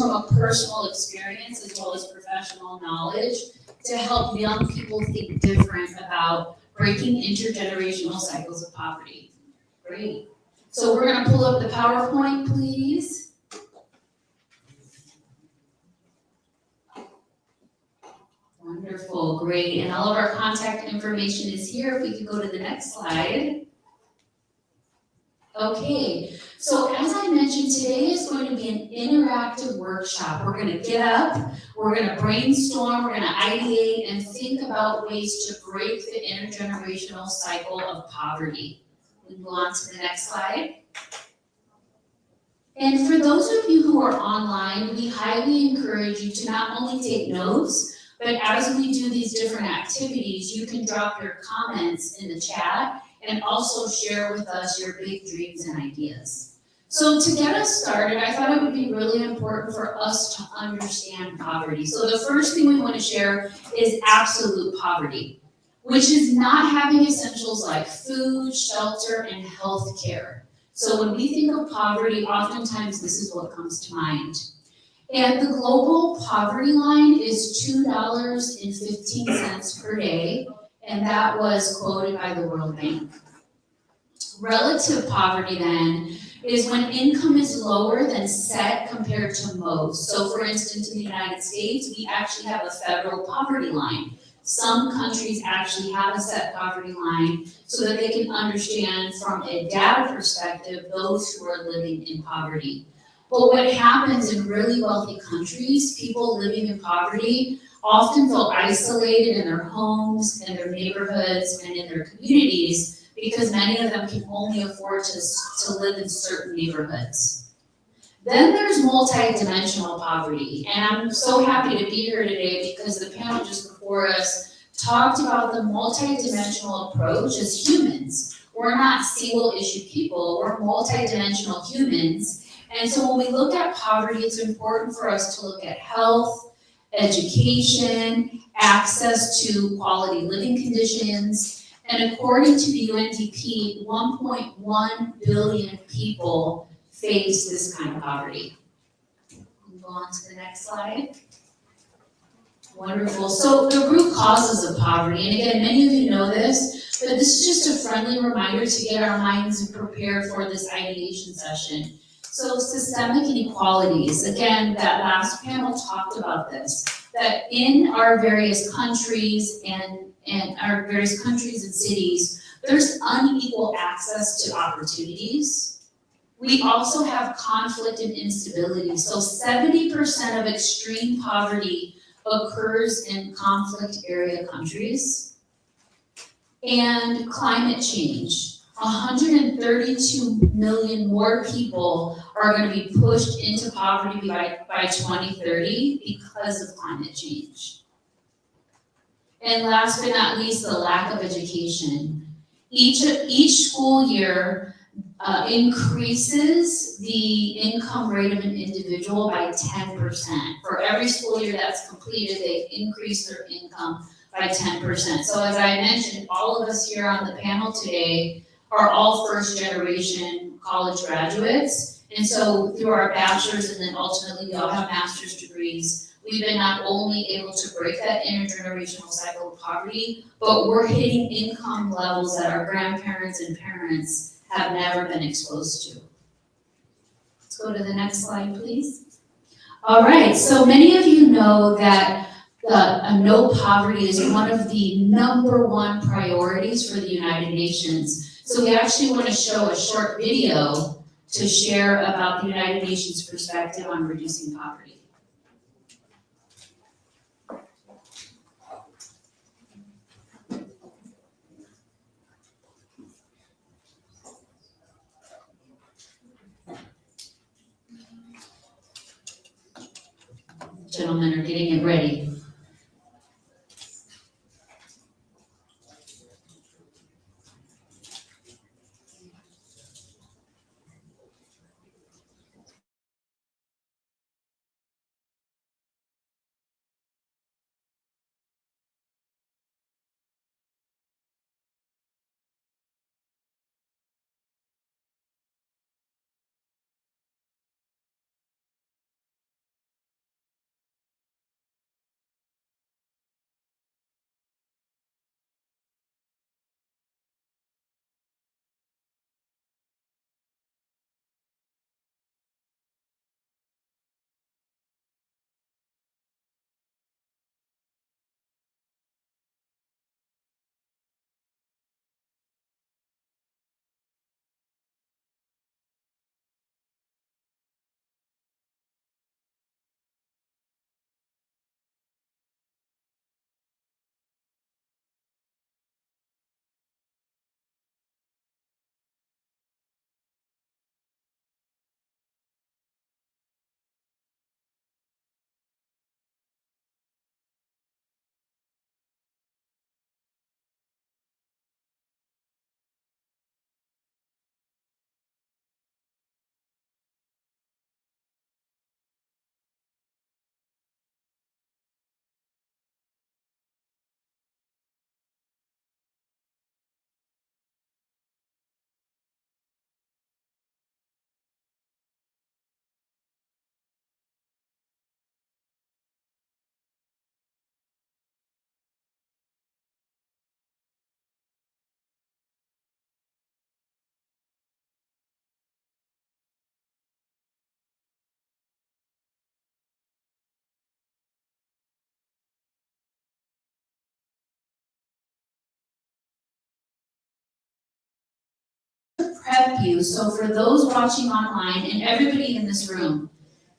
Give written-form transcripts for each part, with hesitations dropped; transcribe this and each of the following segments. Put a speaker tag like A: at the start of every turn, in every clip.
A: from a personal experience as well as professional knowledge to help young people think different about breaking intergenerational cycles of poverty. Great. So we're going to pull up the PowerPoint, please. Wonderful, great. And all of our contact information is here. If we could go to the next slide. Okay, so as I mentioned, today is going to be an interactive workshop. We're going to get up, we're going to brainstorm, we're going to ideate and think about ways to break the intergenerational cycle of poverty. We move on to the next slide. And for those of you who are online, we highly encourage you to not only take notes, but as we do these different activities, you can drop your comments in the chat and also share with us your big dreams and ideas. So to get us started, I thought it would be really important for us to understand poverty. So the first thing we want to share is absolute poverty, which is not having essentials like food, shelter, and health care. So when we think of poverty, oftentimes this is what comes to mind. And the global poverty line is $2.15 per day, and that was quoted by the World Bank. Relative poverty then is when income is lower than set compared to most. So for instance, in the United States, we actually have a federal poverty line. Some countries actually have a set poverty line so that they can understand from a data perspective those who are living in poverty. But what happens in really wealthy countries, people living in poverty often feel isolated in their homes, in their neighborhoods, and in their communities because many of them can only afford to live in certain neighborhoods. Then there's multi-dimensional poverty, and I'm so happy to be here today because the panel just before us talked about the multi-dimensional approach as humans. We're not single-issue people, we're multi-dimensional humans. And so when we look at poverty, it's important for us to look at health, education, access to quality living conditions, and according to the UNDP, 1.1 billion people face this kind of poverty. Move on to the next slide. Wonderful. So the root causes of poverty, and again, many of you know this, but this is just a friendly reminder to get our minds prepared for this ideation session. So systemic inequalities, again, that last panel talked about this, that in our various countries and our various countries and cities, there's unequal access to opportunities. We also have conflict and instability. So 70% of extreme poverty occurs in conflict area countries. And climate change. 132 million more people are going to be pushed into poverty by 2030 because of climate change. And last but not least, the lack of education. Each school year increases the income rate of an individual by 10%. For every school year that's completed, they increase their income by 10%. So as I mentioned, all of us here on the panel today are all first generation college graduates. And so through our bachelor's and then ultimately we all have master's degrees, we've been not only able to break that intergenerational cycle of poverty, but we're hitting income levels that our grandparents and parents have never been exposed to. Let's go to the next slide, please. All right, so many of you know that no poverty is one of the #1 priorities for the United Nations. So we actually want to show a short video to share about the United Nations perspective on reducing poverty. Gentlemen are getting it ready. prep you, so for those watching online and everybody in this room,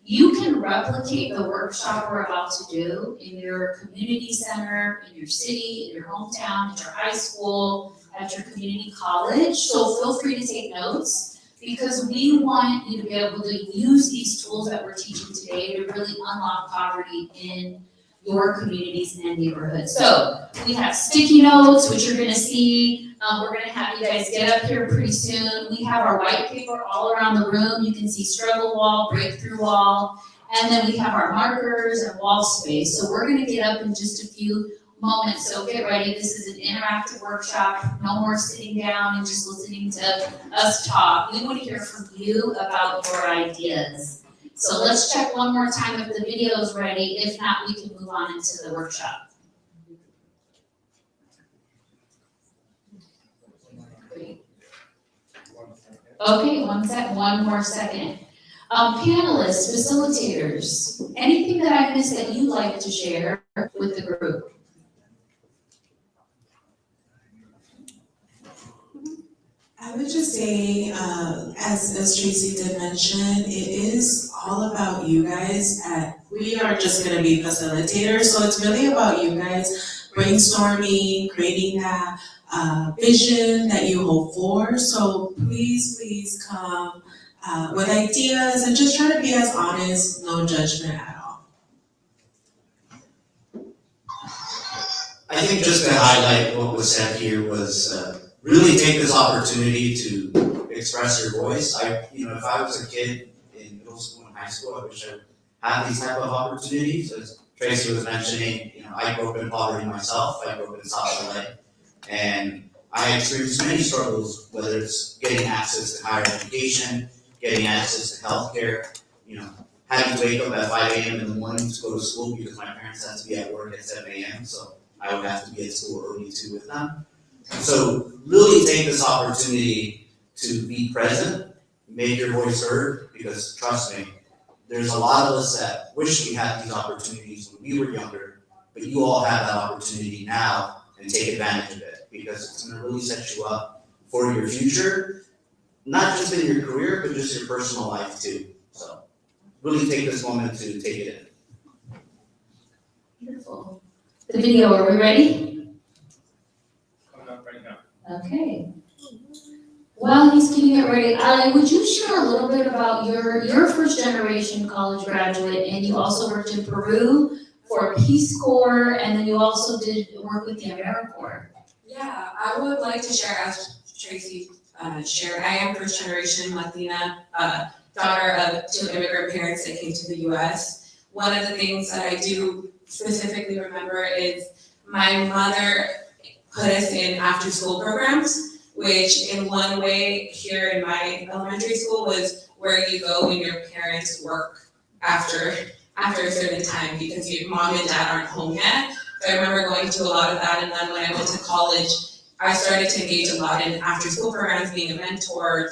A: you can replicate the workshop we're about to do in your community center, in your city, in your hometown, at your high school, at your community college. So feel free to take notes, because we want you to be able to use these tools that we're teaching today to really unlock poverty in your communities and neighborhoods. So we have sticky notes, which you're gonna see. We're gonna have you guys get up here pretty soon. We have our white paper all around the room. You can see struggle wall, breakthrough wall, and then we have our markers and wall space. So we're gonna get up in just a few moments, so get ready. This is an interactive workshop. No more sitting down and just listening to us talk. We wanna hear from you about your ideas. So let's check one more time if the video is ready. If not, we can move on into the workshop. Great. Okay, one more second. Panelists, facilitators, anything that I missed that you'd like to share with the group?
B: I would just say, as Tracy did mention, it is all about you guys. We are just going to be facilitators, so it's really about you guys brainstorming, creating that vision that you hope for. So please come with ideas and just try to be as honest, no judgment at all.
C: I think just to highlight what was said here was really take this opportunity to express your voice. If I was a kid in middle school and high school, I wish I had these type of opportunities. As Tracy was mentioning, I grew up in poverty myself. I grew up in South LA, and I experienced many struggles, whether it's getting access to higher education, getting access to healthcare, having to wake up at 5 a.m. in the morning to go to school because my parents had to be at work at 7 a.m. So I would have to be at school early too with them. So really take this opportunity to be present, make your voice heard, because trust me, there's a lot of us that wish we had these opportunities when we were younger, but you all have that opportunity now, and take advantage of it, because it's going to really set you up for your future, not just in your career, but just your personal life too. So really take this moment to take it in.
A: Beautiful. The video, are we ready?
D: Right now.
A: Okay. While he's getting it ready, Ali, would you share a little bit about your first generation college graduate, and you also worked in Peru for Peace Corps, and then you also did work with the AmeriCorps.
B: Yeah, I would like to share, as Tracy shared, I am first generation Latina, daughter of two immigrant parents that came to the US. One of the things that I do specifically remember is my mother put us in after school programs, which in one way here in my elementary school was where you go when your parents work after a certain time because your mom and dad aren't home yet. So I remember going to a lot of that, and then when I went to college, I started to engage a lot in after school programs, being a mentor.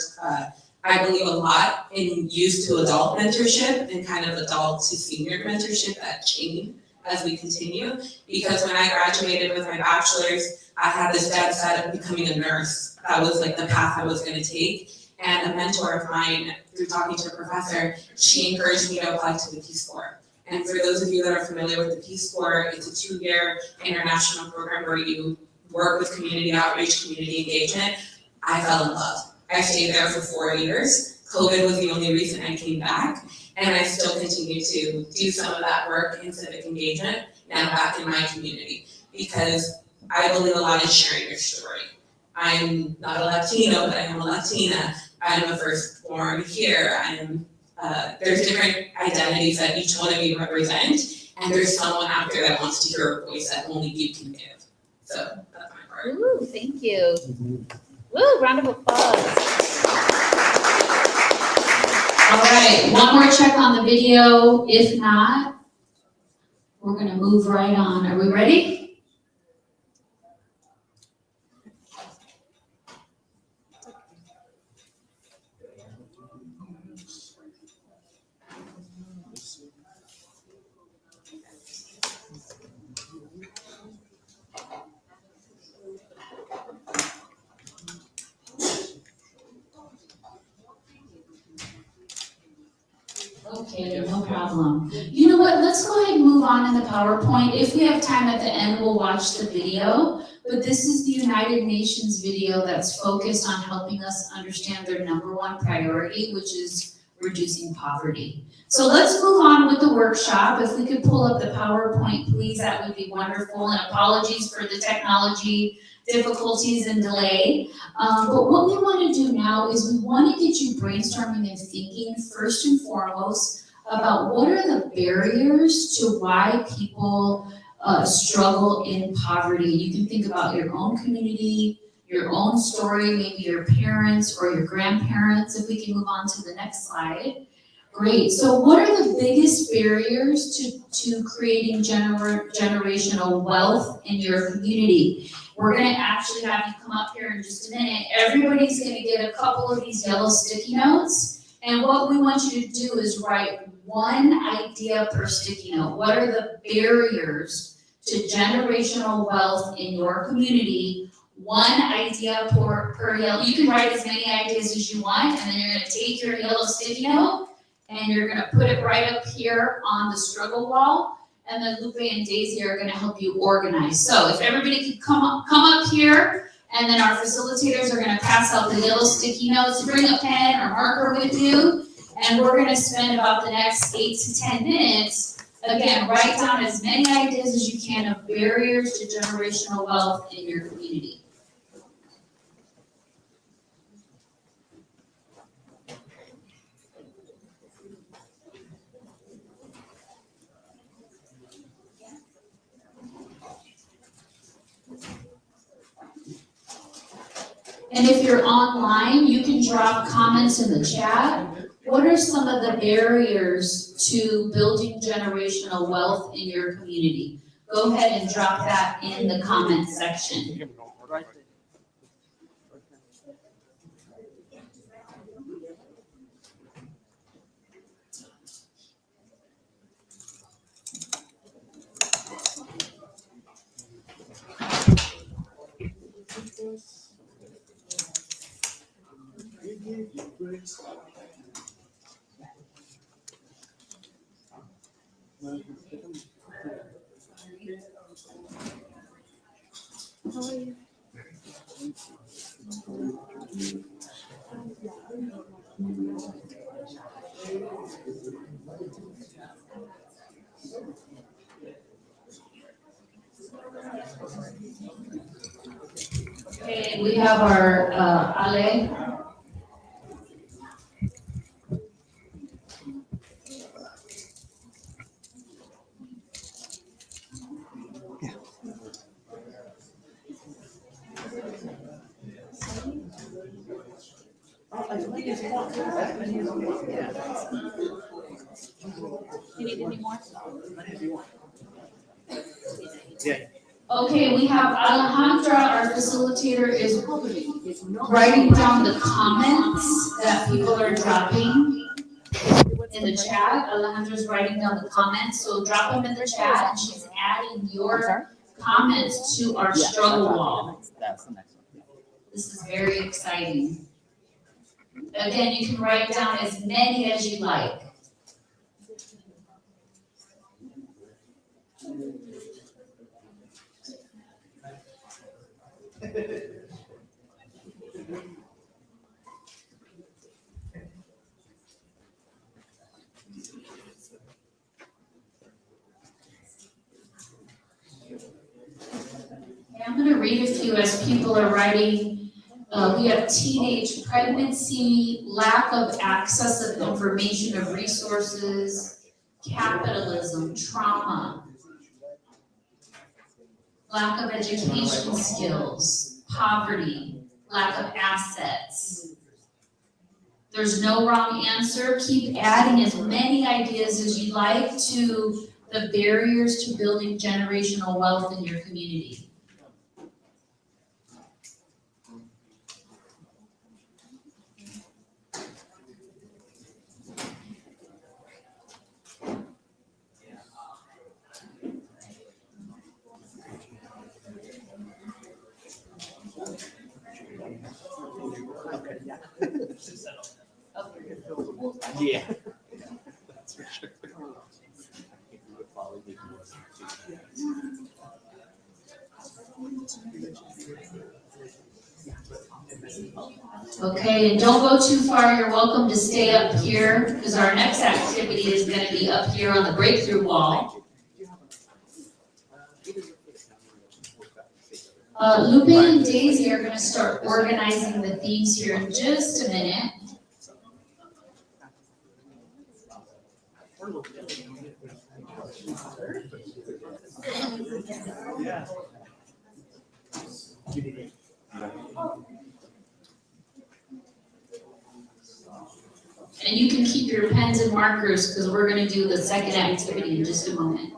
B: I believe a lot in youth to adult mentorship and kind of adult to senior mentorship, that chain as we continue. Because when I graduated with my bachelor's, I had this dead set of becoming a nurse. That was like the path I was going to take. And a mentor of mine, through talking to a professor, she encouraged me to apply to the Peace Corps. And for those of you that are familiar with the Peace Corps, it's a 2-year international program where you work with community outreach, community engagement. I fell in love. I stayed there for 4 years. COVID was the only reason I came back. And I still continue to do some of that work in civic engagement now back in my community, because I believe a lot in sharing your story. I'm not a Latino, but I am a Latina. I'm a firstborn here. There's different identities that each one of you represent, and there's someone out there that wants to hear a voice that only you can give. So that's my part.
E: Ooh, thank you. Woo, round of applause.
A: All right, one more check on the video. If not, we're gonna move right on. Are we ready? problem. You know what, let's go ahead and move on in the PowerPoint. If we have time at the end, we'll watch the video. But this is the United Nations video that's focused on helping us understand their #1 priority, which is reducing poverty. So let's move on with the workshop. If we could pull up the PowerPoint, please, that would be wonderful. And apologies for the technology difficulties and delay. But what we want to do now is we want to get you brainstorming and thinking first and foremost about what are the barriers to why people struggle in poverty. You can think about your own community, your own story, maybe your parents or your grandparents. If we can move on to the next slide. Great. So what are the biggest barriers to creating generational wealth in your community? We're going to actually have you come up here in just a minute. Everybody's going to get a couple of these yellow sticky notes. And what we want you to do is write one idea per sticky note. What are the barriers to generational wealth in your community? One idea per yellow. You can write as many ideas as you want, and then you're going to take your yellow sticky note and you're going to put it right up here on the struggle wall. And then Lupe and Daisy are going to help you organize. So if everybody could come up here, and then our facilitators are going to pass out the yellow sticky notes. Bring a pen or marker with you, and we're going to spend about the next 8 to 10 minutes. Again, write down as many ideas as you can of barriers to generational wealth in your community. And if you're online, you can drop comments in the chat. What are some of the barriers to building generational wealth in your community? Go ahead and drop that in the comment section. Okay, we have our Ale.
E: You need any more?
A: Okay, we have Alejandra, our facilitator, is writing down the comments that people are dropping in the chat. Alejandra's writing down the comments, so drop them in the chat, and she's adding your comments to our struggle wall.
D: That's the next one.
A: This is very exciting. Again, you can write down as many as you like. I'm going to read a few as people are writing. We have teenage pregnancy, lack of access of information of resources, capitalism, trauma, lack of education skills, poverty, lack of assets. There's no wrong answer. Keep adding as many ideas as you like to the barriers to building generational wealth in your community.
D: Yeah. That's for sure.
A: Okay, and don't go too far, you're welcome to stay up here, because our next activity is gonna be up here on the breakthrough wall. Lupe and Daisy are gonna start organizing the themes here in just a minute. And you can keep your pens and markers, because we're gonna do the second activity in just a moment.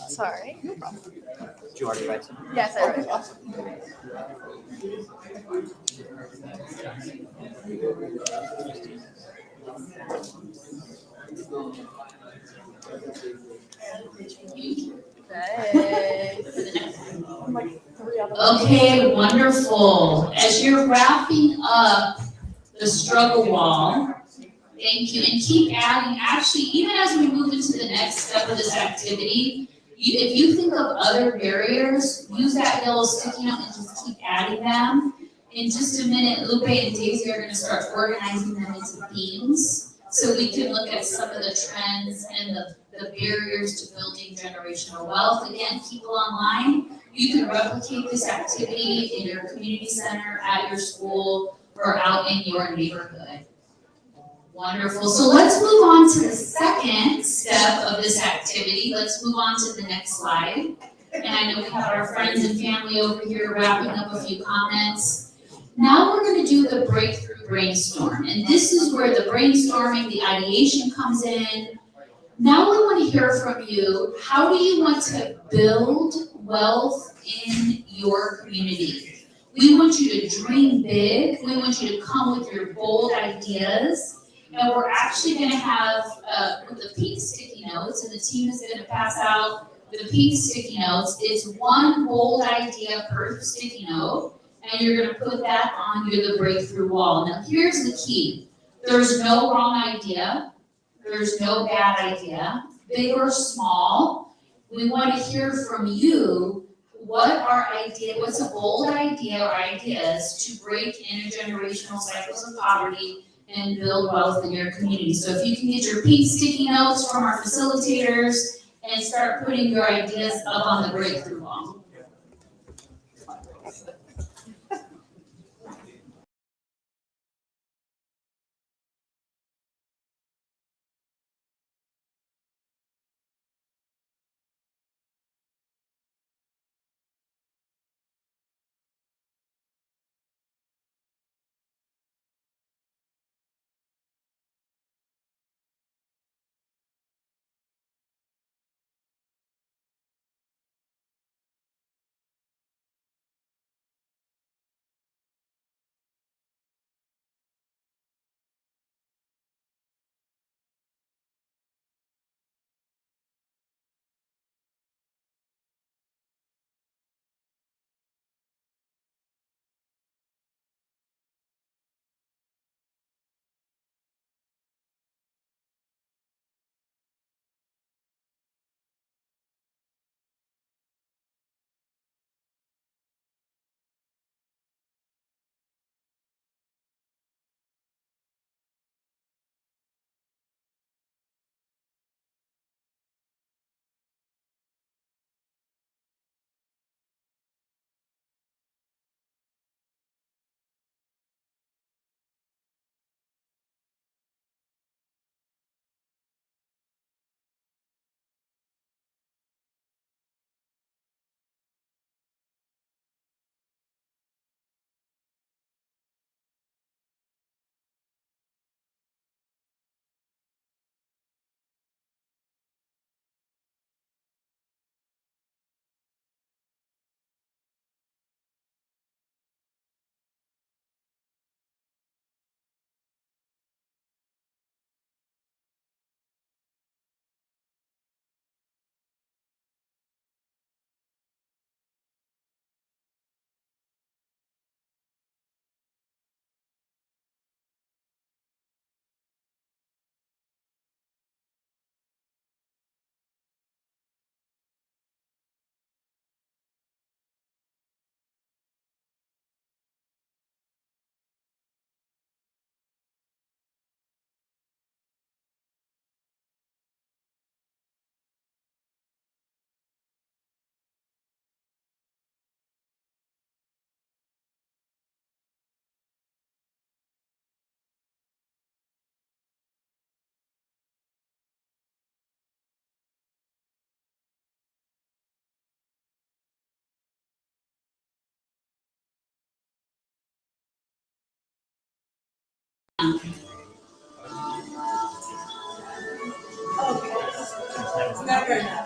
E: Sorry.
D: Did you already write some?
E: Yes, I wrote it.
A: Okay, wonderful. As you're wrapping up the struggle wall, thank you, and keep adding, actually, even as we move into the next step of this activity, if you think of other barriers, use that yellow sticky note and just keep adding them. In just a minute, Lupe and Daisy are gonna start organizing them into themes, so we can look at some of the trends and the barriers to building generational wealth. Again, people online, you can replicate this activity in your community center, at your school, or out in your neighborhood. Wonderful. So let's move on to the second step of this activity. Let's move on to the next slide. And I know we have our friends and family over here wrapping up a few comments. Now we're going to do the breakthrough brainstorm. And this is where the brainstorming, the ideation comes in. Now we want to hear from you. How do you want to build wealth in your community? We want you to dream big. We want you to come with your bold ideas. And we're actually going to have the pink sticky notes, and the team is going to pass out the pink sticky notes. It's one bold idea per sticky note, and you're going to put that on the breakthrough wall. Now, here's the key. There's no wrong idea. There's no bad idea, big or small. We want to hear from you what's a bold idea or ideas to break intergenerational cycles of poverty and build wealth in your community. So if you can get your pink sticky notes from our facilitators and start putting your ideas up on the breakthrough wall.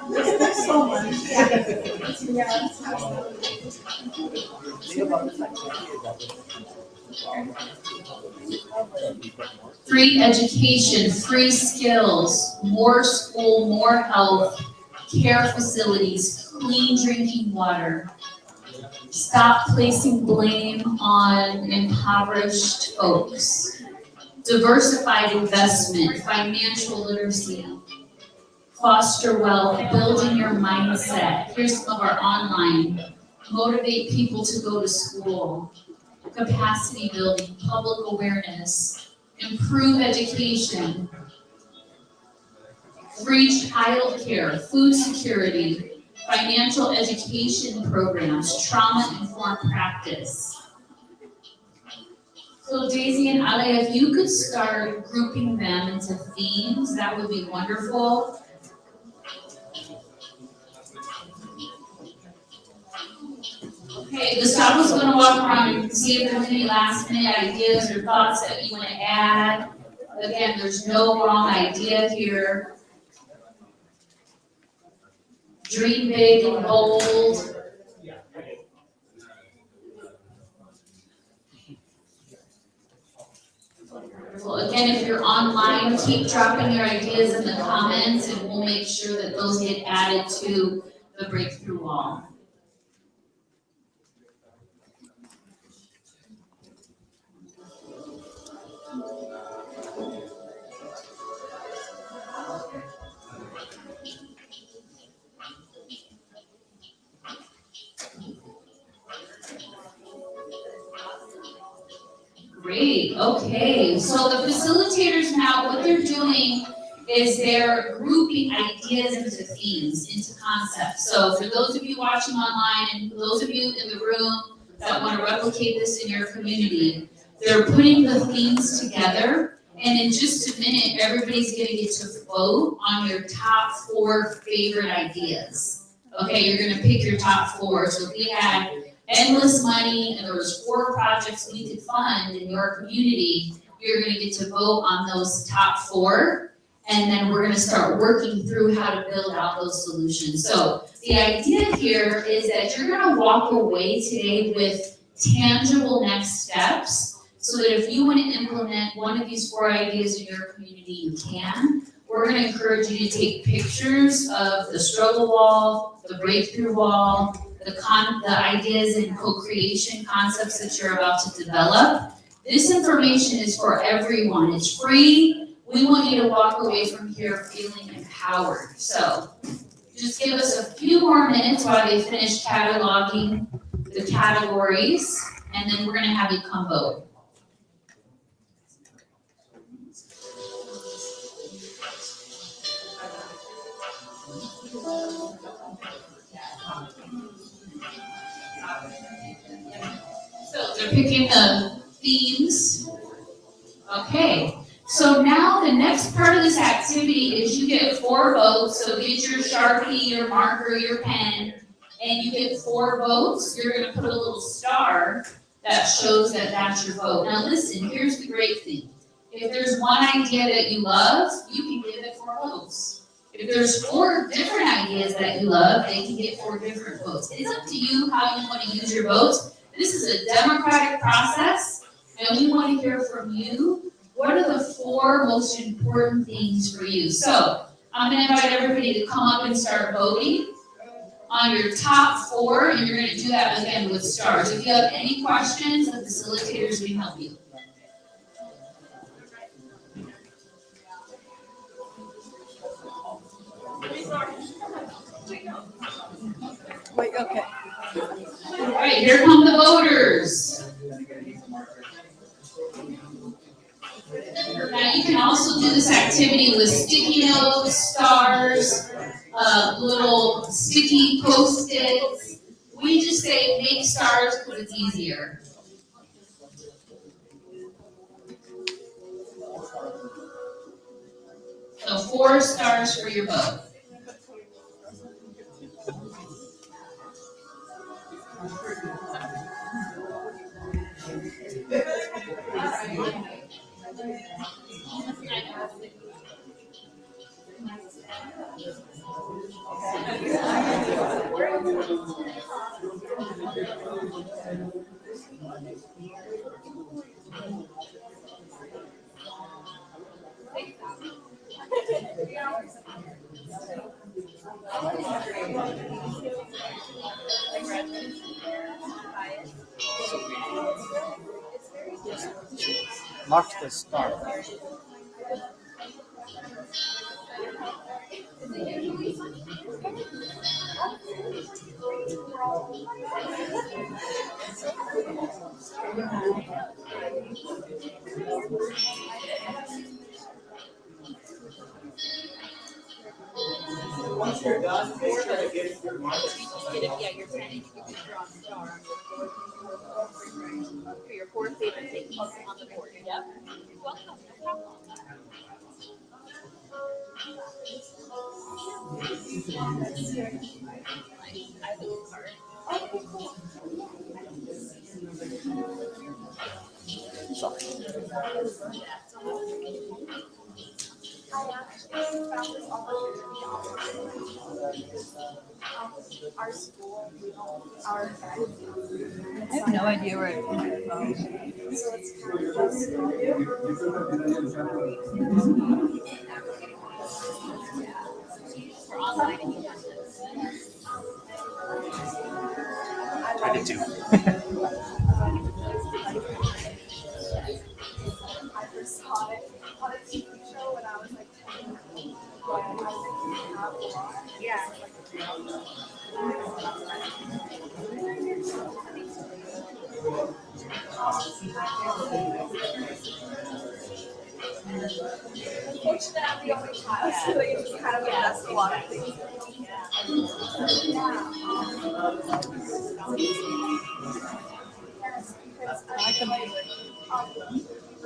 F: There's so much. Yeah.
A: Free education, free skills, more school, more health, care facilities, clean drinking water. Stop placing blame on impoverished folks. Diversified investment, financial literacy, foster wealth, building your mindset. Here's some of our online. Motivate people to go to school. Capacity building, public awareness, improve education, free childcare, food security, financial education programs, trauma-informed practice. So Daisy and Ale, if you could start grouping them into themes, that would be wonderful. Okay, Gustavo's gonna walk around and see if there's any last minute ideas or thoughts that you wanna add. Again, there's no wrong idea here. Dream big and bold. Well, again, if you're online, keep dropping your ideas in the comments and we'll make sure that those get added to the breakthrough wall. Great, okay, so the facilitators now, what they're doing is they're grouping ideas into themes, into concepts. So for those of you watching online and for those of you in the room that want to replicate this in your community, they're putting the themes together, and in just a minute, everybody's gonna get to vote on your top 4 favorite ideas. Okay, you're gonna pick your top 4, so if we had endless money and there was 4 projects we could fund in your community, you're gonna get to vote on those top 4, and then we're gonna start working through how to build out those solutions. So the idea here is that you're gonna walk away today with tangible next steps, so that if you wanna implement one of these 4 ideas in your community, you can. We're gonna encourage you to take pictures of the struggle wall, the breakthrough wall, the ideas and co-creation concepts that you're about to develop. This information is for everyone. It's free. We want you to walk away from here feeling empowered. So just give us a few more minutes while they finish cataloging the categories, and then we're gonna have you come vote. So they're picking the themes. Okay, so now the next part of this activity is you get 4 votes. So get your Sharpie, your marker, your pen, and you get 4 votes. You're gonna put a little star that shows that that's your vote. Now listen, here's the great thing. If there's one idea that you love, you can give it 4 votes. If there's 4 different ideas that you love, they can get 4 different votes. It's up to you how you want to use your votes. This is a democratic process, and we want to hear from you. What are the 4 most important things for you? So I'm going to invite everybody to come up and start voting on your top 4, and you're going to do that again with stars. If you have any questions, the facilitators can help you.
F: Wait, okay.
A: All right, here come the voters. Now you can also do this activity with sticky notes, stars, little sticky Post-its. We just say make stars because it's easier. So 4 stars for your vote.
D: Marks the start.
C: Once you're done, make sure to give your marks.
E: Yeah, you're saying you can draw a star for your four favorite things on the board. Yep. Welcome. No problem. I will card.
F: Our school, our
G: I have no idea where it came from.
F: so it's kind of just
E: For online.
D: I did too.
F: I first saw it on a TV show when I was like 10. And I was like, not a lot. Yeah. Unfortunately, I'm the only child, so it just kind of messed a lot of things.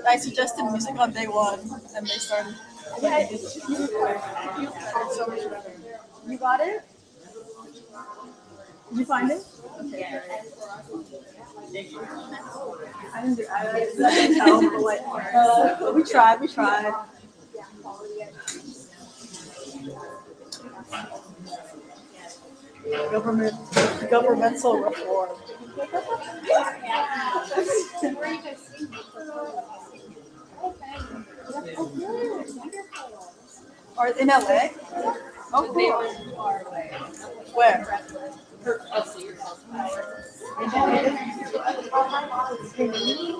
G: I suggested music on day one, and they started.
F: Yeah, it's just so much better. You got it? Did you find it? Okay. I didn't tell the white part. But we tried.
G: Governmental reform. Are in LA? Oh, cool. Where?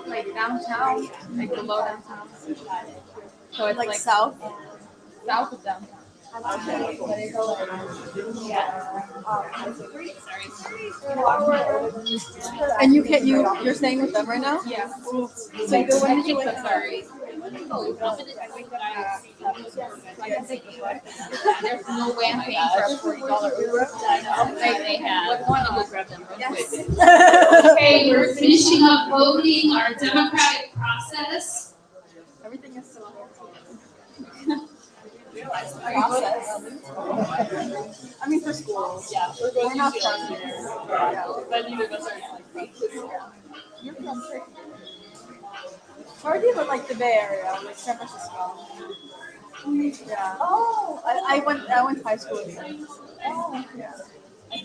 H: Like downtown, like below downtown. So it's
G: Like
H: like
G: south?
H: south of downtown.
G: And you're staying with them right now?
H: Yeah.
G: So when did you wake up?
H: Sorry. I can take the flight. There's no way I'm paying for a $40 Uber. They have. But one of us grab them real quick.
A: Okay, we're finishing up voting our democratic process.
G: Everything is so I mean, for school.
H: Yeah.
G: We're not from here.
H: But neither of us are like
G: You're from Turkey. Where do you live, like the Bay Area, like San Francisco? Yeah.
F: Oh,
G: I went to high school in San Francisco.
F: oh, yeah.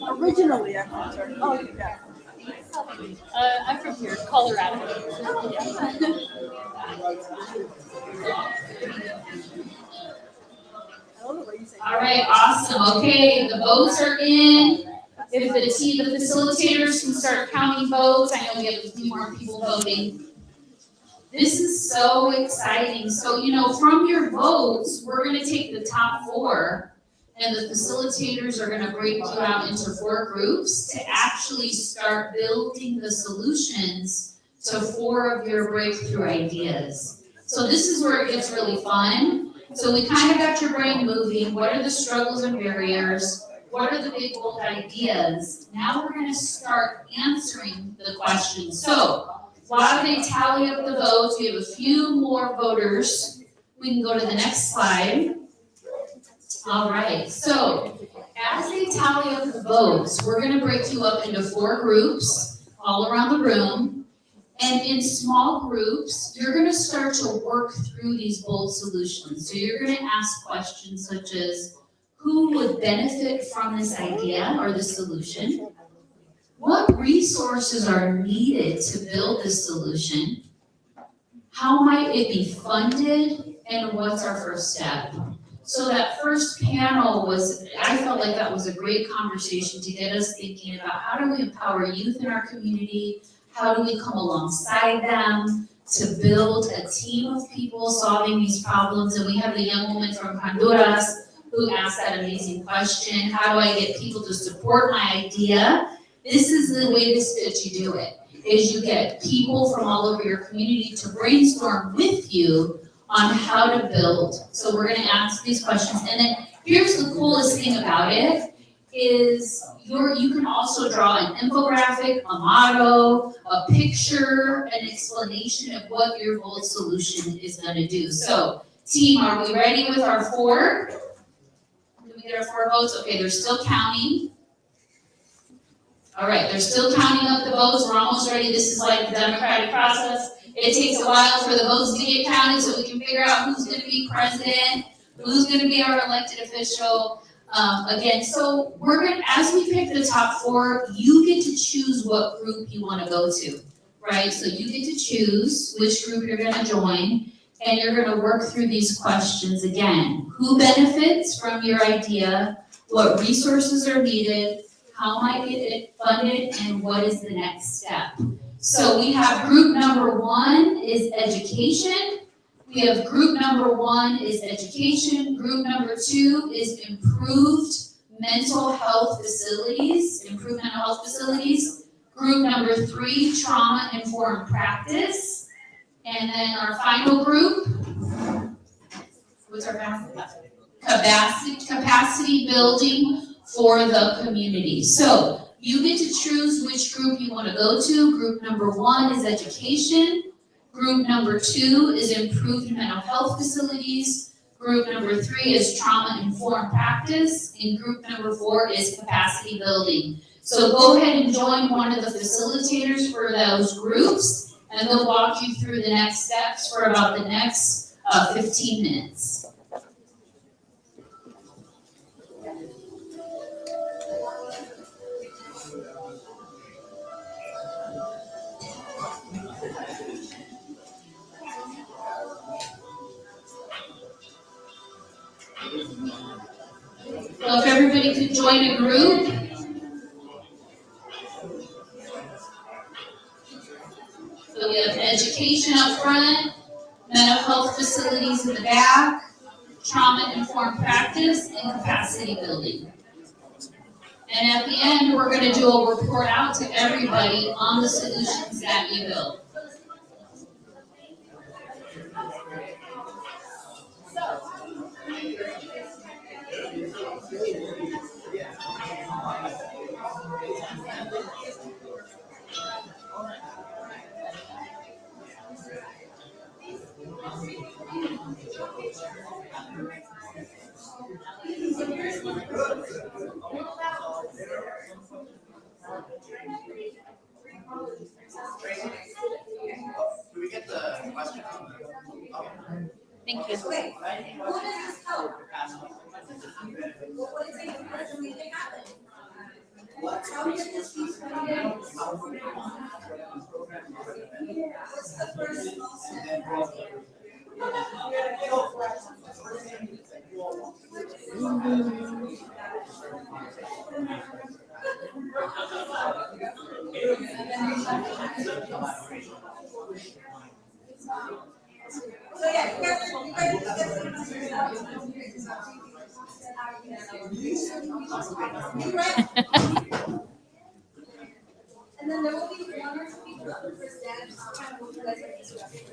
G: Originally, I'm from Turkey. Oh, yeah.
H: I'm from here, Colorado.
A: All right, awesome. Okay, the votes are in. If the facilitators can start counting votes, I know we have a few more people voting. This is so exciting. So, from your votes, we're gonna take the top 4, and the facilitators are gonna break you out into 4 groups to actually start building the solutions to 4 of your breakthrough ideas. So this is where it gets really fun. So we kind of got your brain moving. What are the struggles and barriers? What are the big bold ideas? Now we're gonna start answering the questions. So while they tally up the votes, we have a few more voters. We can go to the next slide. All right, so as they tally up the votes, we're gonna break you up into 4 groups all around the room. And in small groups, you're gonna start to work through these bold solutions. So you're gonna ask questions such as, who would benefit from this idea or the solution? What resources are needed to build this solution? How might it be funded? And what's our first step? So that first panel I felt like that was a great conversation to get us thinking about how do we empower youth in our community? How do we come alongside them to build a team of people solving these problems? And we have the young woman from Honduras who asked that amazing question, how do I get people to support my idea? This is the way that you do it, is you get people from all over your community to brainstorm with you on how to build. So we're gonna ask these questions, and then here's the coolest thing about it, is you can also draw an infographic, a motto, a picture, an explanation of what your bold solution is gonna do. So team, are we ready with our 4? Did we get our 4 votes? Okay, they're still counting. All right, they're still counting up the votes. We're almost ready. This is like the democratic process. It takes a while for the votes to get counted so we can figure out who's gonna be president, who's gonna be our elected official. Again, so as we pick the top 4, you get to choose what group you wanna go to, right? So you get to choose which group you're gonna join, and you're gonna work through these questions again. Who benefits from your idea? What resources are needed? How might it funded, and what is the next step? So we have group number 1 is education. We have group number 1 is education. Group number 2 is improved mental health facilities. Group number 3, trauma-informed practice. And then our final group, what's our capacity building for the community. So you get to choose which group you want to go to. Group number 1 is education. Group number 2 is improved mental health facilities. Group number 3 is trauma-informed practice. And group number 4 is capacity building. So go ahead and join one of the facilitators for those groups, and they'll walk you through the next steps for about the next 15 minutes. So if everybody could join a group. So we have education up front, mental health facilities in the back, trauma-informed practice, and capacity building. And at the end, we're going to do a report out to everybody on the solutions that you built.
C: Do we get the question?
H: Thank you.
F: And then there will be 1 or 2 people that will present kind of what you guys are discussing.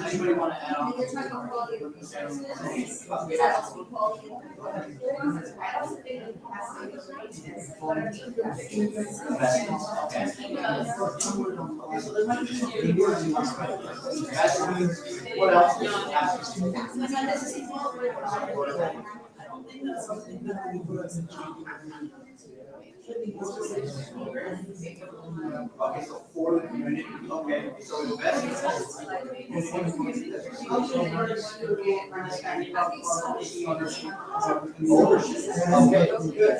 C: Anybody want to add on? What Okay, so for the community, okay, so invest. Okay, good.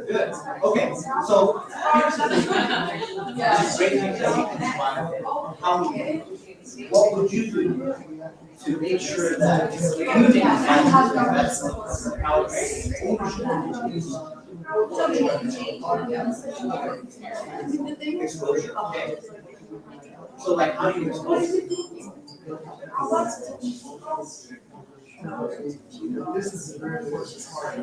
C: Good, okay, so here's the thing. This is great thing that we can combine. What would you do to make sure that you think exposure, okay? So like, how do you expose it? This is a very important part.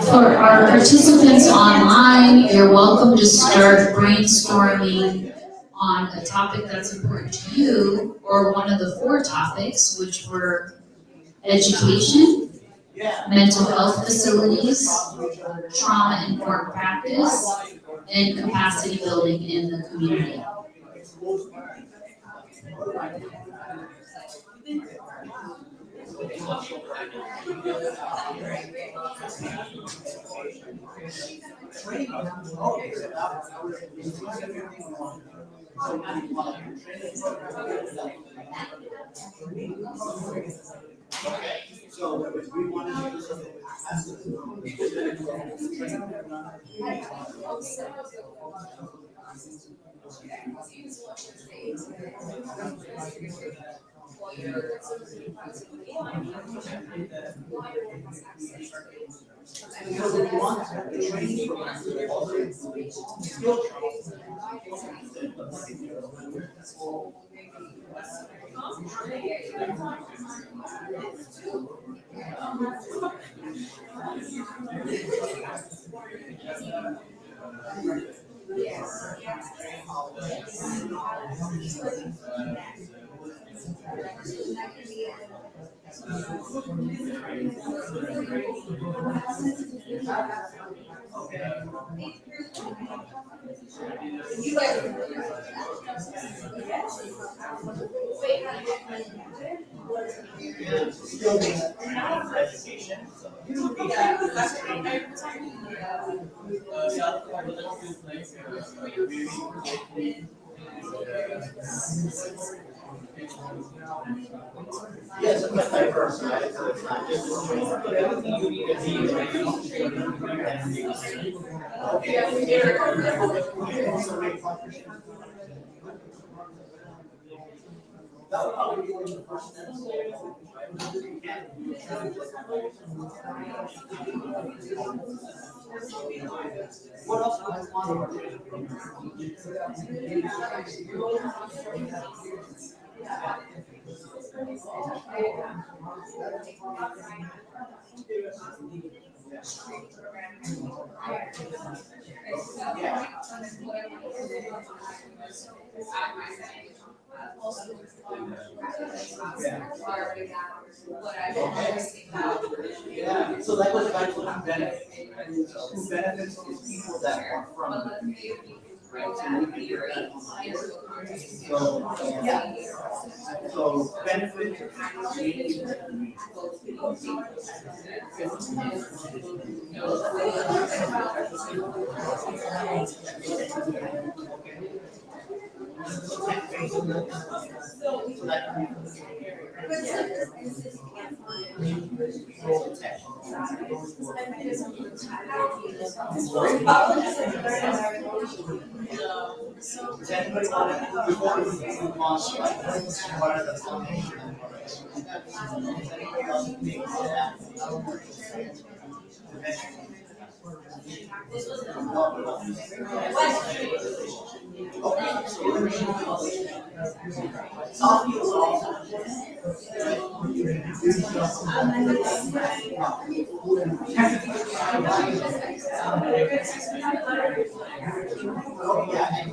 A: For our participants online, you're welcome to start brainstorming on a topic that's important to you, or one of the 4 topics, which were education, mental health facilities, trauma-informed practice, and capacity building in the community.
C: So if we want to do something. Because if you want the training program, also skill Yes, it's like diverse, right? So it's not just but everything you need to be right now. That would probably be one of the first steps. What else would you want? Yeah, so that goes back to who benefits. Who benefits is people that are from the community.
I: So benefit. Does anybody want to, before we move on, what are the foundation and what are Does anybody else think that? Okay, so we're some people also. Oh, yeah.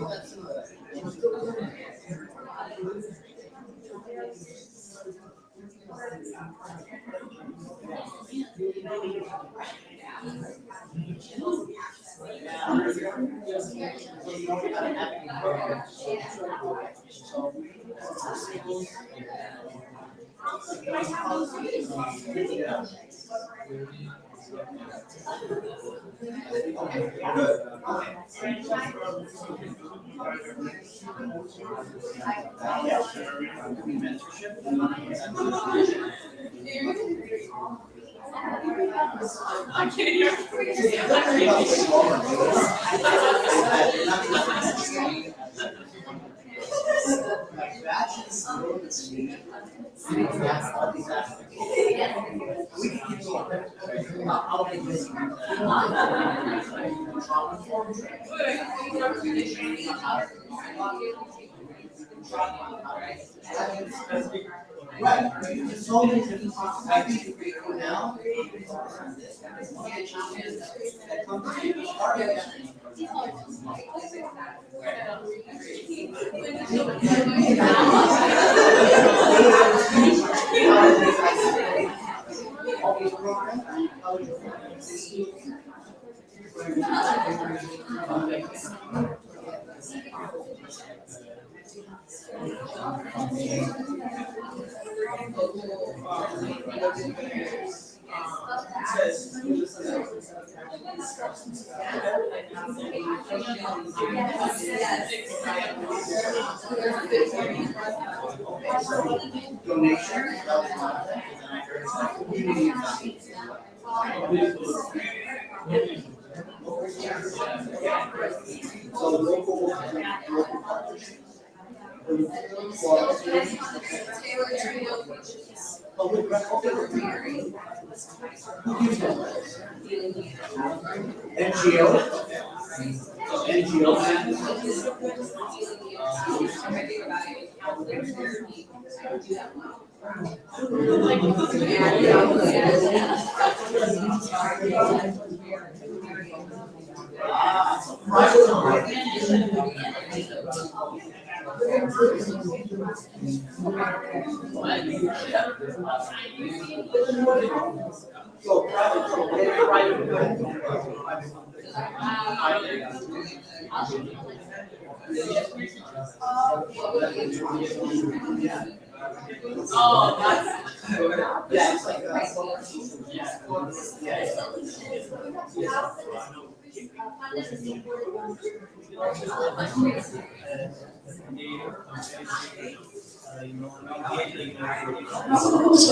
I: Right, so many different topics. I think we go now.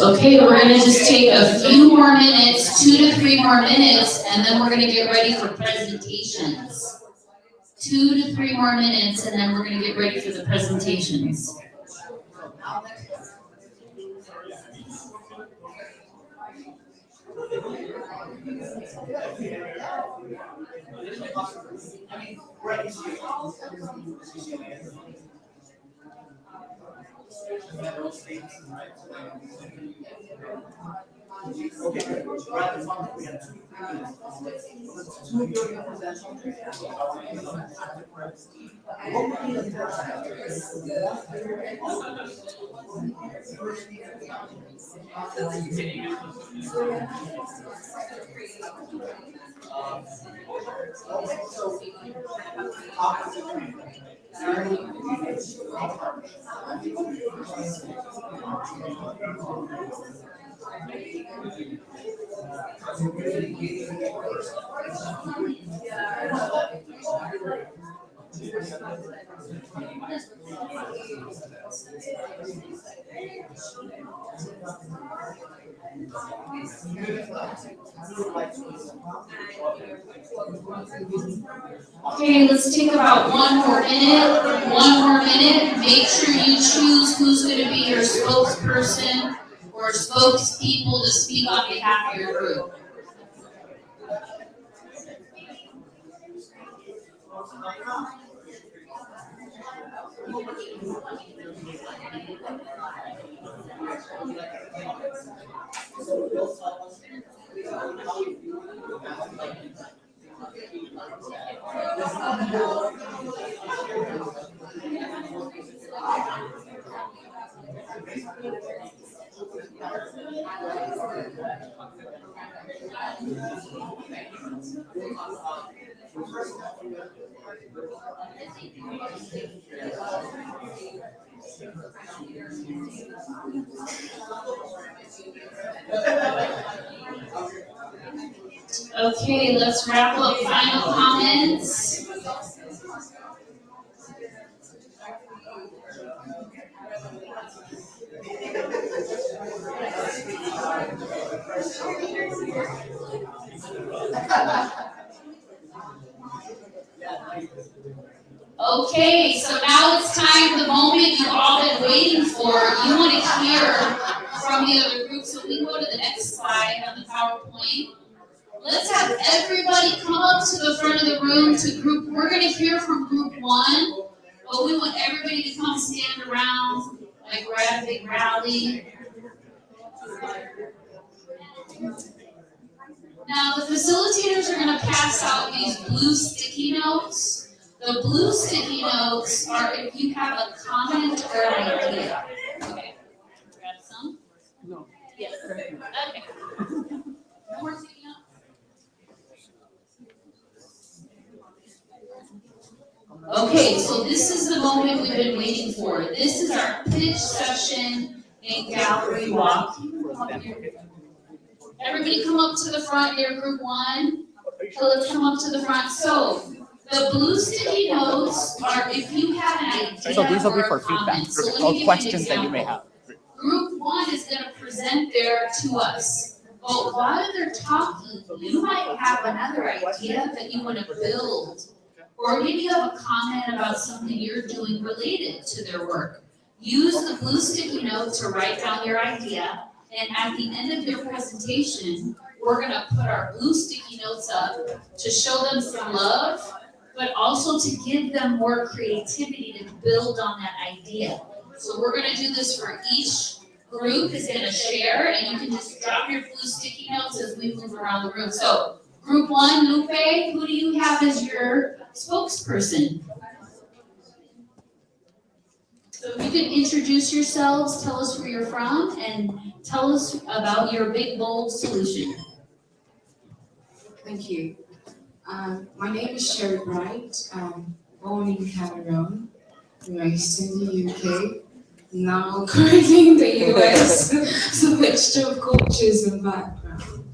A: Okay, we're gonna just take a few more minutes, 2 to 3 more minutes, and then we're gonna get ready for presentations. 2 to 3 more minutes, and then we're gonna get ready for the presentations.
I: Okay, good. Rapid fire, we have 2 minutes. 2 of you are gonna present. What would be the
A: Okay, let's take about 1 more minute. 1 more minute. Make sure you choose who's going to be your spokesperson or spokespeople to speak on behalf of your group. Okay, let's wrap up final comments. Okay, so now it's time, the moment you've all been waiting for. You want to hear from the other group, so we can go to the next slide on the PowerPoint. Let's have everybody come up to the front of the room to group. We're going to hear from group 1, but we want everybody to come stand around, like we're at a big rally. Now the facilitators are going to pass out these blue sticky notes. The blue sticky notes are if you have a comment or an idea. Okay, grab some.
D: No.
A: Yes. Okay. No more sticky notes. Okay, so this is the moment we've been waiting for. This is our pitch session and gallery walk. Everybody come up to the front here, group 1. So let's come up to the front. So the blue sticky notes are if you have an idea
D: So these will be
A: or
D: for
A: a comment.
D: feedback
A: So let me
D: or
A: give you an
D: questions that you may
A: example.
D: have.
A: Group 1 is going to present there to us. But while they're talking, you might have another idea that you want to build. Or maybe you have a comment about something you're doing related to their work. Use the blue sticky note to write down your idea. And at the end of your presentation, we're going to put our blue sticky notes up to show them some love, but also to give them more creativity to build on that idea. So we're going to do this for each group is going to share, and you can just drop your blue sticky notes as we move around the room. So group 1, Lupe, who do you have as your spokesperson? So if you can introduce yourselves, tell us where you're from, and tell us about your big, bold solution.
J: Thank you. My name is Sherry Bright. Born in Cameroon, raised in the UK, now currently in the US. So mixture of cultures and background.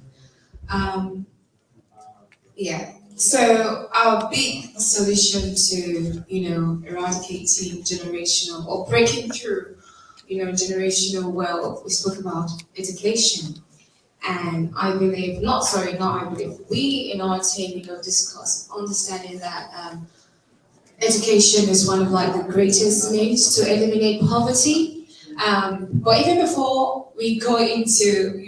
J: So our big solution to, eradicating generational or breaking through, generational wealth, we spoke about education. And we in our team, discuss understanding that education is one of the greatest means to eliminate poverty. But even before we go into,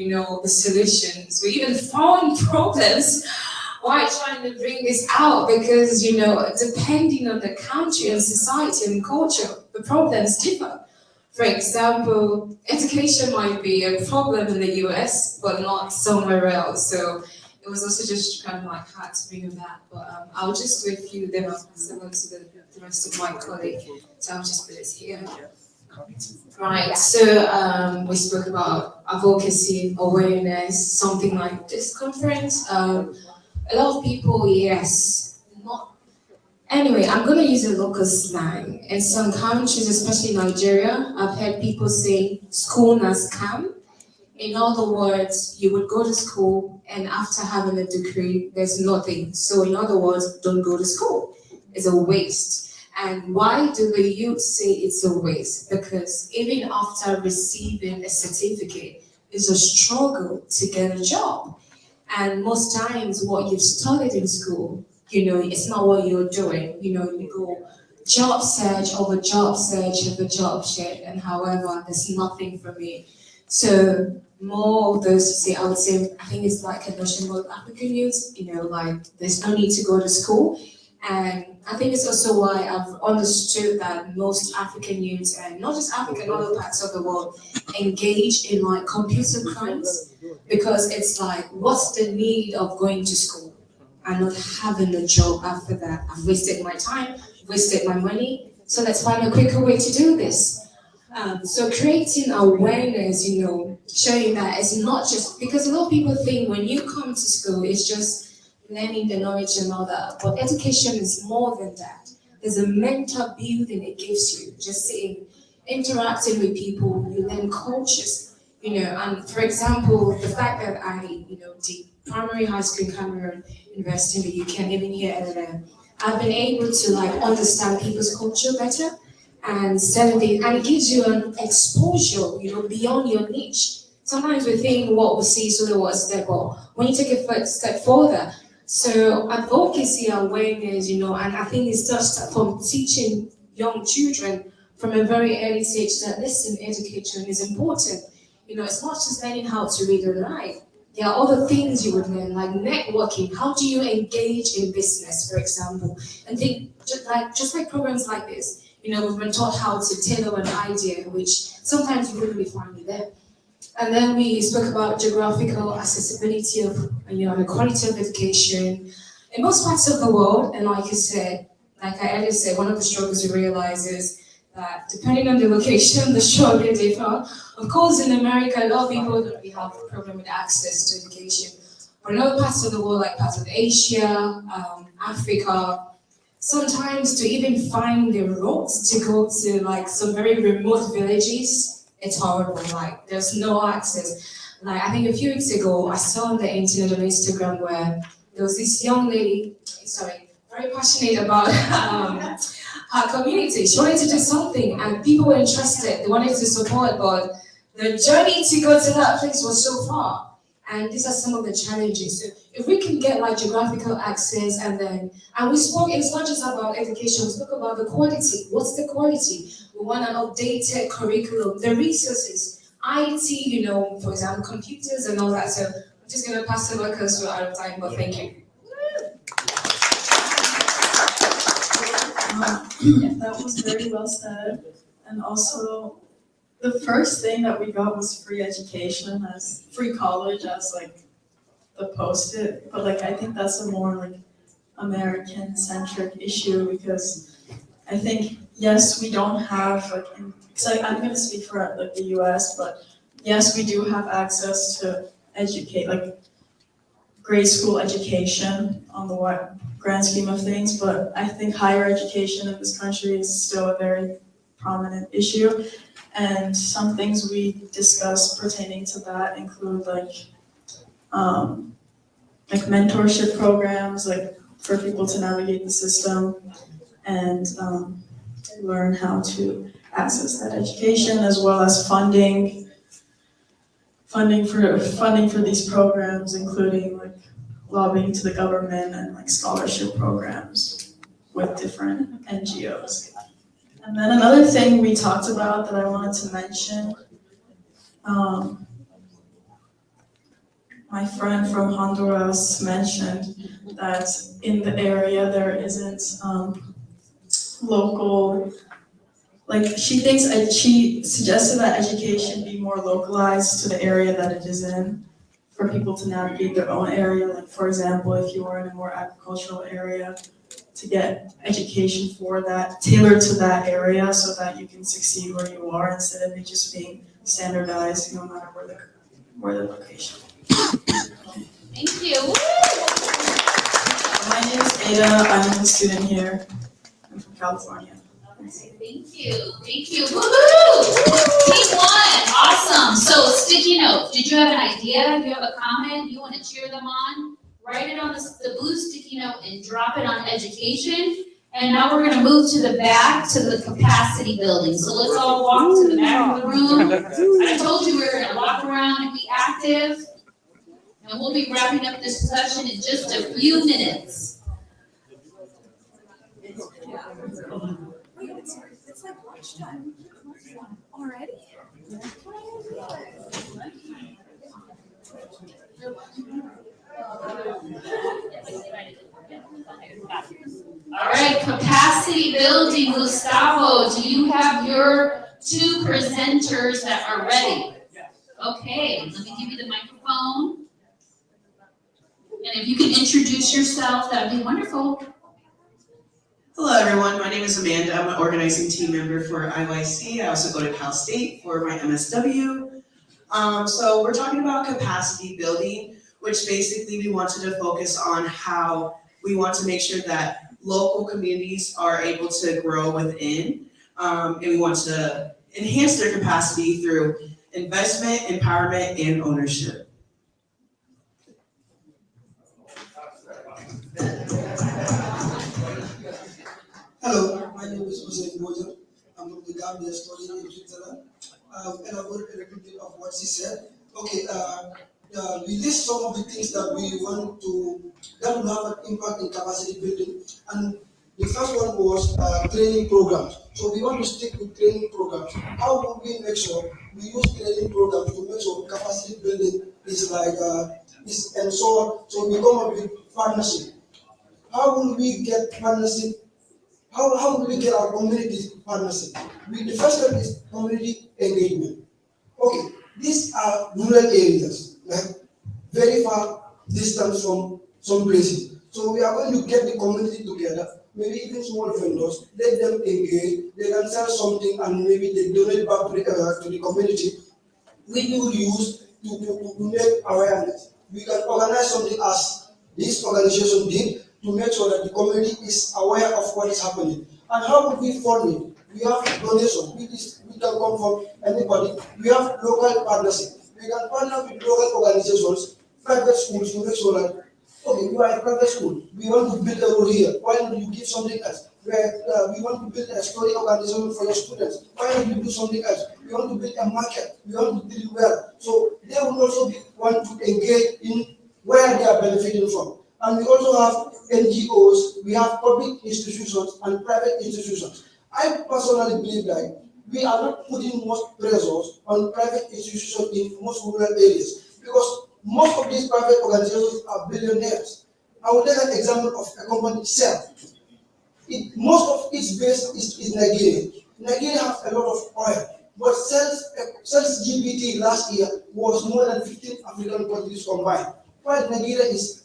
J: the solutions, we even found problems while trying to bring this out because, depending on the country and society and culture, the problems differ. For example, education might be a problem in the US, but not somewhere else. So it was also just kind of like hard to bring that. But I'll just do a few, then I'll pass it on to the rest of my colleague. So I'll just put this here. Right, so we spoke about advocacy, awareness, something like this conference. A lot of people, yes, not. Anyway, I'm gonna use a local slang. In some countries, especially Nigeria, I've heard people say school na scam. In other words, you would go to school and after having a degree, there's nothing. So in other words, don't go to school. It's a waste. And why do the youth say it's a waste? Because even after receiving a certificate, it's a struggle to get a job. And most times what you've studied in school, it's not what you're doing. You go job search over job search over job search, and however, there's nothing for me. So more of those to say, I would say, I think it's like a notion of African youth, like there's no need to go to school. And I think it's also why I've understood that most African youths, and not just Africa, in other parts of the world, engage in like computer crimes, because it's like, what's the need of going to school and not having a job after that? I've wasted my time, wasted my money, so let's find a quicker way to do this. So creating awareness, showing that it's not just, because a lot of people think when you come to school, it's just learning the knowledge and all that, but education is more than that. There's a mental building it gives you, just sitting, interacting with people, you learn cultures, and for example, the fact that I, did primary high school in Cameroon, university in the UK, and even here at I've been able to like understand people's culture better and study, and it gives you an exposure, beyond your niche. Sometimes we think what we see is only one step, but when you take a first step further, so advocacy, awareness, and I think it's just from teaching young children from a very early stage that listen, education is important. It's not just learning how to read or write. There are other things you would learn, like networking. How do you engage in business, for example? And think just like programs like this. We've been taught how to tailor an idea, which sometimes you wouldn't be finding there. And then we spoke about geographical accessibility of, and the quality of education in most parts of the world. And like I earlier said, one of the struggles we realize is that depending on the location, the struggle differ. Of course, in America, a lot of people don't really have a problem with access to education. But in other parts of the world, like parts of Asia, Africa, sometimes to even find the roads to go to like some very remote villages, it's horrible. Like there's no access. Like I think a few weeks ago, I saw on the internet on Instagram where there was this young lady, very passionate about her community. She wanted to do something, and people were interested. They wanted to support, but the journey to go to that place was so far. And these are some of the challenges. So if we can get like geographical access, and we spoke, it's not just about education, we spoke about the quality. What's the quality? We want an updated curriculum, the resources, IT, for example, computers and all that. So I'm just gonna pass it over because we're out of time, but thank you.
K: That was very well said. And also, the first thing that we got was free education, as free college, as like the post-it. But like I think that's a more like American-centric issue, because I think yes, we don't have like, I'm going to speak for like the U.S., but yes, we do have access to educate, like grade school education on the grand scheme of things, but I think higher education in this country is still a very prominent issue. And some things we discuss pertaining to that include like mentorship programs, like for people to navigate the system and learn how to access that education, as well as funding for these programs, including like lobbying to the government and like scholarship programs with different NGOs. And then another thing we talked about that I wanted to mention, my friend from Honduras mentioned that in the area there isn't local like she suggested that education be more localized to the area that it is in, for people to navigate their own area. Like for example, if you are in a more agricultural area, to get education for that, tailored to that area so that you can succeed where you are instead of it just being standardized no matter where the location.
A: Thank you.
K: My name is Ada, I'm a student here. I'm from California.
A: Thank you, woohoo! Team one, awesome. So sticky notes, did you have an idea, do you have a comment, you wanna cheer them on? Write it on the blue sticky note and drop it on education. And now we're gonna move to the back, to the capacity building. So let's all walk to the back of the room. I told you we were gonna walk around and be active. And we'll be wrapping up this session in just a few minutes.
F: Wait, it's like lunchtime already?
A: All right, capacity building, Gustavo, do you have your two presenters that are ready? Okay, let me give you the microphone. And if you can introduce yourself, that would be wonderful.
L: Hello everyone, my name is Amanda. I'm an organizing team member for IYC. I also go to Cal State for my MSW. So we're talking about capacity building, which basically we wanted to focus on how we want to make sure that local communities are able to grow within. And we want to enhance their capacity through investment, empowerment, and ownership.
M: Hello, my name is Hussein Bojan. I'm from the Gambia studying in Switzerland. And I've got a little bit of what she said. Okay, we list some of the things that we want to, that will have an impact in capacity building. And the first one was training programs. So we want to stick with training programs. How will we make sure we use training programs to make sure capacity building is like, is ensured, so we come up with partnership. How will we get partnership? How will we get our community partnership? The first step is community engagement. Okay, these are rural areas, like very far distance from some places. So we are going to get the community together, maybe even small vendors, let them engage, they can sell something and maybe they donate back to the community. We will use to make awareness. We can organize something as this organization did, to make sure that the community is aware of what is happening. And how would we fund it? We have donation. We can come from anybody. We have local partnership. We can partner with local organizations, private schools, to make sure that, okay, you are a private school. We want to build a road here. Why don't you give something else? We want to build a story organization for your students. Why don't you do something else? We want to build a market. We want to build well. So they will also want to engage in where they are benefiting from. And we also have NGOs, we have public institutions and private institutions. I personally believe that we are not putting most pressures on private institutions in most rural areas because most of these private organizations are billionaires. I will take an example of a company, Shell. Most of its base is Nigeria. Nigeria has a lot of oil, but Shell's GDP last year was more than 15 African countries combined. While Nigeria is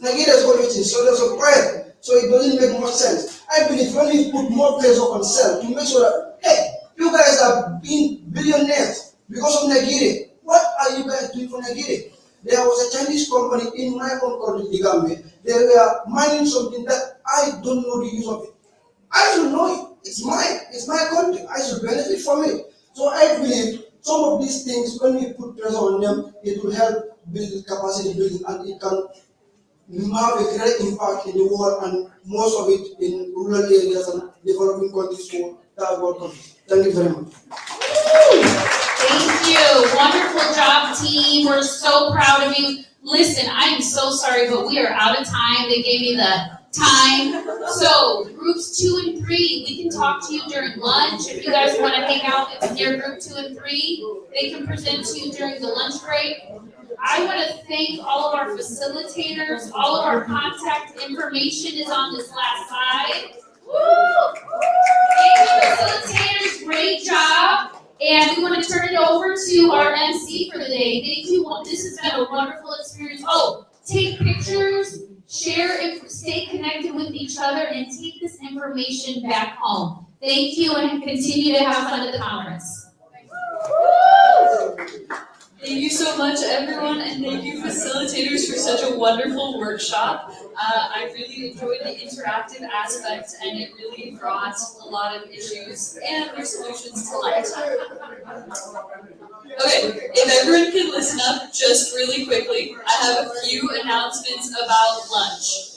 M: got riches, so there's a oil, so it doesn't make much sense. I believe when we put more pressure on Shell to make sure that, hey, you guys are being billionaires because of Nigeria. What are you guys doing for Nigeria? There was a Chinese company in my own country, the Gambia. They were mining something that I don't know the use of it. I should know it. It's my country. I should benefit from it. So I believe some of these things, when we put pressure on them, it will help build capacity building, and it can have a great impact in the world, and most of it in rural areas and developing countries for that world countries. Thank you very much.
A: Thank you. Wonderful job, team. We're so proud of you. Listen, I am so sorry, but we are out of time. They gave me the time. So groups 2 and 3, we can talk to you during lunch. If you guys want to hang out with your group 2 and 3, they can present to you during the lunch break. I want to thank all of our facilitators. All of our contact information is on this last slide. Thank you, facilitators, great job. And we want to turn it over to our MC for the day. Thank you, this has been a wonderful experience. Oh, take pictures, share, stay connected with each other, and take this information back home. Thank you, and continue to have fun at the conference.
N: Thank you so much, everyone, and thank you, facilitators, for such a wonderful workshop. I really enjoyed the interactive aspect, and it really brought a lot of issues and their solutions to light. Okay, if everyone can listen up just really quickly, I have a few announcements about lunch.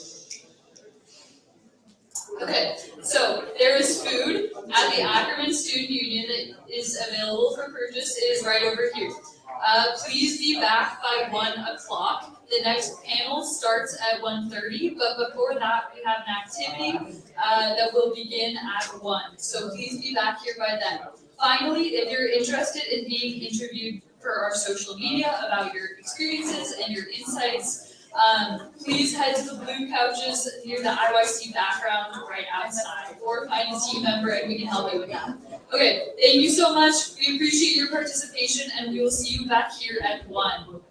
N: Okay, so there is food at the Ackerman Student Union that is available for purchase. It is right over here. Please be back by 1 o'clock. The next panel starts at 1:30, but before that we have an activity that will begin at 1. So please be back here by then. Finally, if you're interested in being interviewed for our social media about your experiences and your insights, please head to the blue couches near the IYC background right outside, or find a team member and we can help you with that. Okay, thank you so much. We appreciate your participation, and we will see you back here at 1.